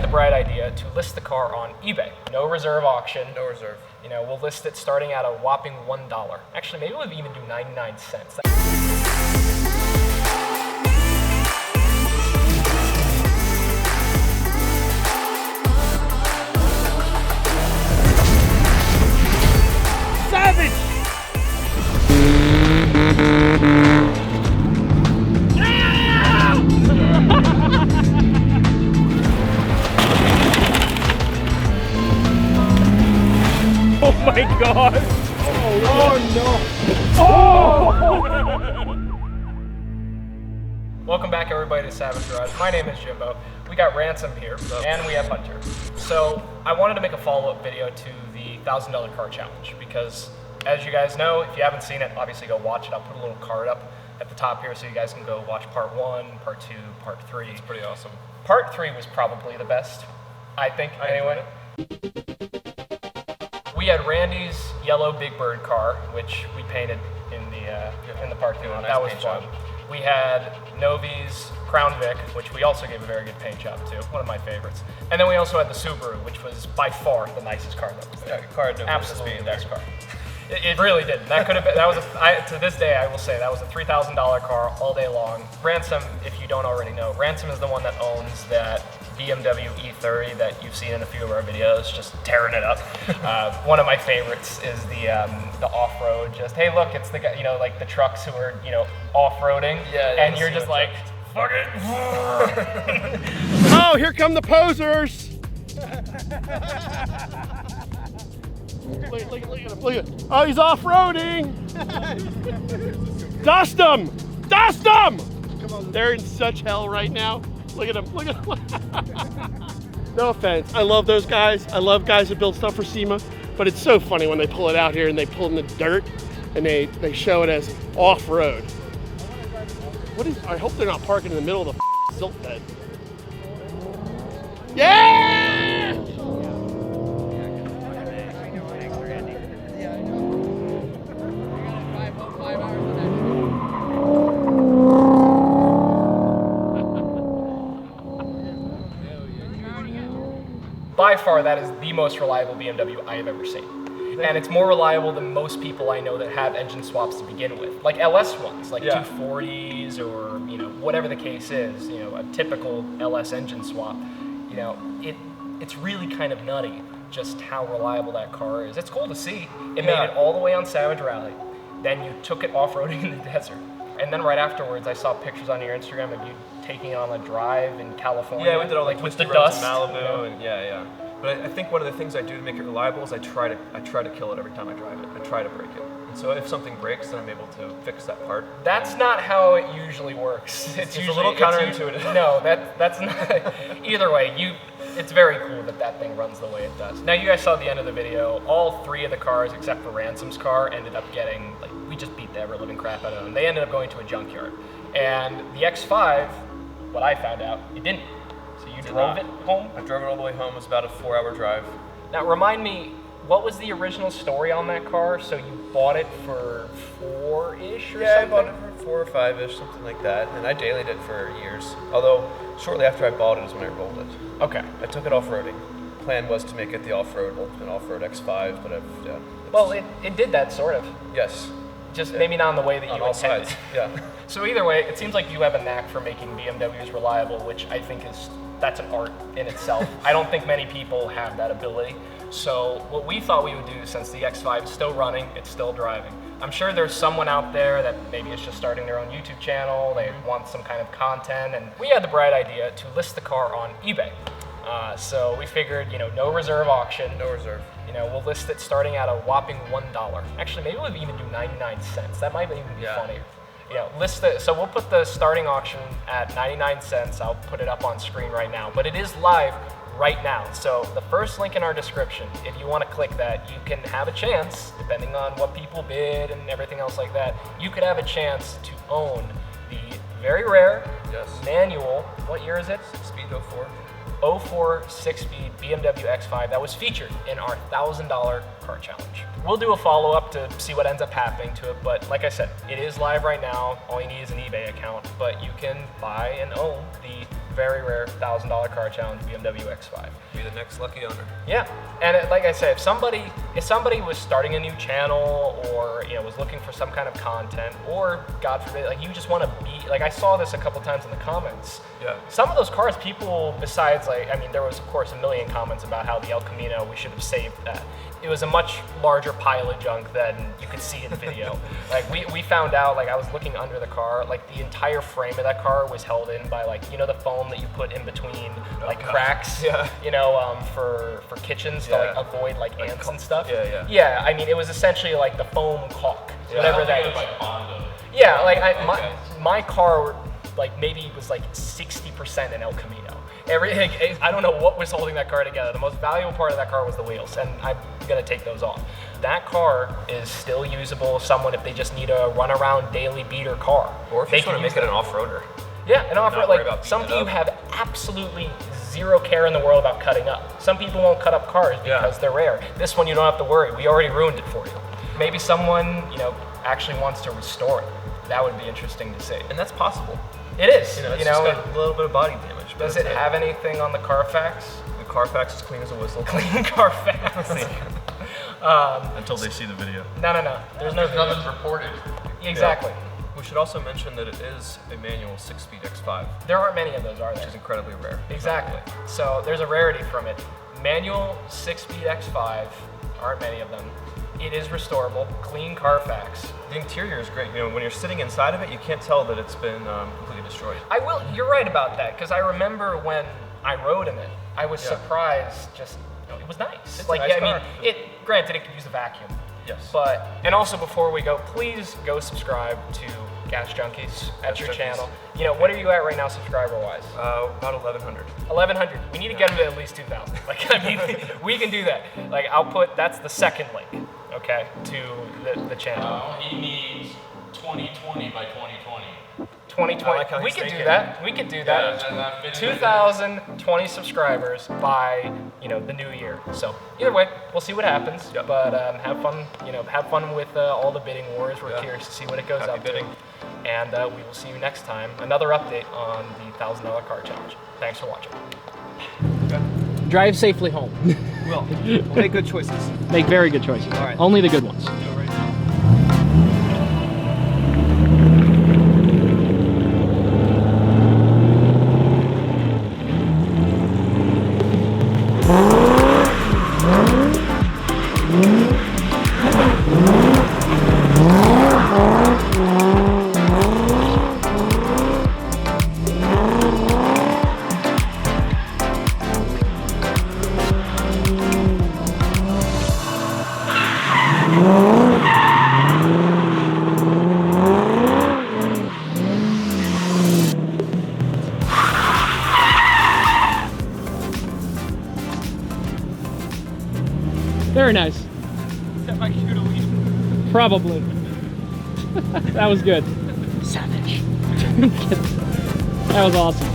had the bright idea to list the car on eBay. No reserve auction. No reserve. You know, we'll list it starting at a whopping $1. Actually, maybe we'll even do 99 cents. Savage! Oh my God! Oh no! Oh! Welcome back, everybody, to Savage Garage. My name is Jimbo. We got Ransom here, and we have Hunter. So I wanted to make a follow-up video to the $1,000 car challenge because, as you guys know, if you haven't seen it, obviously go watch it. I'll put a little card up at the top here so you guys can go watch part 1, part 2, part 3. It's pretty awesome. Part 3 was probably the best, I think, anyway. We had Randy's yellow Big Bird car, which we painted in the parking lot. That was fun. We had Novi's Crown Vic, which we also gave a very good paint job to. One of my favorites. And then we also had the Subaru, which was by far the nicest car that was there. Yeah, car had no absolutely business the best car. It really did. That could have been. That was to this day I will say that was a $3,000 car all day long. Ransom, if you don't already know, Ransom is the one that owns that BMW X5 that you've seen in a few of our videos, just tearing it up. One of my favorites is the off-road. Just hey, look, it's the guy, you know, like the trucks who are off-roading, and you're just like, fuck it. Oh, here come the posers! Look at him, look at him. Oh, he's off-roading! Dust him! Dust him! Come on. They're in such hell right now. Look at him, look at him. No offense, I love those guys. I love guys that build stuff for SEMA, but it's so funny when they pull it out here and they pull in the dirt and they show it as off-road. I hope they're not parking in the middle of the silt bed. Yeah! By far, that is the most reliable BMW I have ever seen. And it's more reliable than most people I know that have engine swaps to begin with. Like LS ones, like 240s or, whatever the case is, a typical LS engine swap. It's really kind of nutty just how reliable that car is. It's cool to see. It made it all the way on Savage Rally. Then you took it off-roading in the desert. And then right afterwards, I saw pictures on your Instagram of you taking it on a drive in California. Yeah, we did all like with the dust in Malibu, and yeah. But I think one of the things I do to make it reliable is I try to kill it every time I drive it. I try to break it. And so if something breaks, then I'm able to fix that part. That's not how it usually works. It's usually a little counterintuitive. No, that's not. Either way, it's very cool that thing runs the way it does. Now you guys saw the end of the video. All 3 of the cars, except for Ransom's car, ended up getting, we just beat the ever-living crap out of them. They ended up going to a junkyard. And the X5, what I found out, it didn't. So you drove it home? I drove it all the way home. It was about a 4-hour drive. Now remind me, what was the original story on that car? So you bought it for 4-ish or something? Yeah, I bought it for 4 or 5-ish, something like that. And I dailied it for years. Although, shortly after I bought it is when I rolled it. Okay. I took it off-roading. Plan was to make it the off-road, ultimate off-road X5, but well, it did that sort of. Yes. Just maybe not in the way that you intended. Sides. Yeah. So either way, it seems like you have a knack for making BMWs reliable, which I think that's an art in itself. I don't think many people have that ability. So what we thought we would do, since the X5 is still running, it's still driving. I'm sure there's someone out there that maybe is just starting their own YouTube channel, they want some kind of content, and we had the bright idea to list the car on eBay. So we figured, no reserve auction. No reserve. We'll list it starting at a whopping $1. Actually, maybe we'll even do 99 cents. That might even be funnier. So we'll put the starting auction at 99 cents. I'll put it up on screen right now, but it is live right now. So the first link in our description, if you want to click that, you can have a chance, depending on what people bid and everything else like that, you could have a chance to own the very rare manual, what year is it? Speed 04. 04 6-speed BMW X5 that was featured in our $1,000 car challenge. We'll do a follow-up to see what ends up happening to it, but like I said, it is live right now. All you need is an eBay account, but you can buy and own the very rare $1,000 car challenge BMW X5. Be the next lucky owner. Yeah, and like I said, if somebody was starting a new channel, or was looking for some kind of content, or God forbid, like you just want to be like, I saw this a couple times in the comments. Yeah. Some of those cars, people besides there was of course a million comments about how the El Camino, we should have saved that. It was a much larger pile of junk than you could see in the video. Like we found out, like I was looking under the car, like the entire frame of that car was held in by the foam that you put in between cracks, for kitchens to like avoid like ants and stuff. Yeah. Yeah, I mean it was essentially like the foam caulk, whatever that is. Like Bondo. Yeah, like my car like maybe was like 60% an El Camino. I don't know what was holding that car together. The most valuable part of that car was the wheels, and I'm gonna take those off. That car is still usable. Someone, if they just need a run around daily beater car, Or if you just want to make it an off-roader. Yeah, an off-road. worry Like about some of beating you it up. have absolutely zero care in the world about cutting up. Some people won't cut up cars because they're rare. This one you don't have to worry. We already ruined it for you. Maybe someone actually wants to restore it. That would be interesting to see. And that's possible. It is. It's just got a little bit of body damage. but Does that's it have anything on the Carfax? The Carfax is clean as a whistle. Clean Carfax. Until they see the video. No. There's no Nothing's reported. Exactly. We should also mention that it is a manual 6-speed X5, There aren't many of those, are which there? is incredibly rare. Exactly. So there's a rarity from it. Manual 6-speed X5, aren't many of them. It is restorable, clean Carfax. The interior is great. When you're sitting inside of it, you can't tell that it's been completely destroyed. You're right about that, because I remember when I rode in it, I was surprised. It was nice. It's a nice car. Granted, it could use a vacuum. Yes. And also before we go, please go subscribe to Gas Junkies at your Junkies. channel. What are you at right now, subscriber-wise? About 1,100. 1,100. We need to get them to at least 2,000. We can do that. That's the second link, okay, to the channel. He needs 2020 by 2020. 2020. I like how We he's could do thinking. that. We could do that. and that fits 2,020 subscribers by the new year. So either way, we'll see what happens. Yep. But have fun. Have fun with all the bidding wars. We're Yeah. curious to see what it goes Happy up bidding. to. And we will see you next time. Another update on the $1,000 car challenge. Thanks for watching. Drive safely home. We'll make good choices. Make very good choices. All right. Only the good ones. Do it right now. Very nice. Probably. That was good. Savage. That was awesome.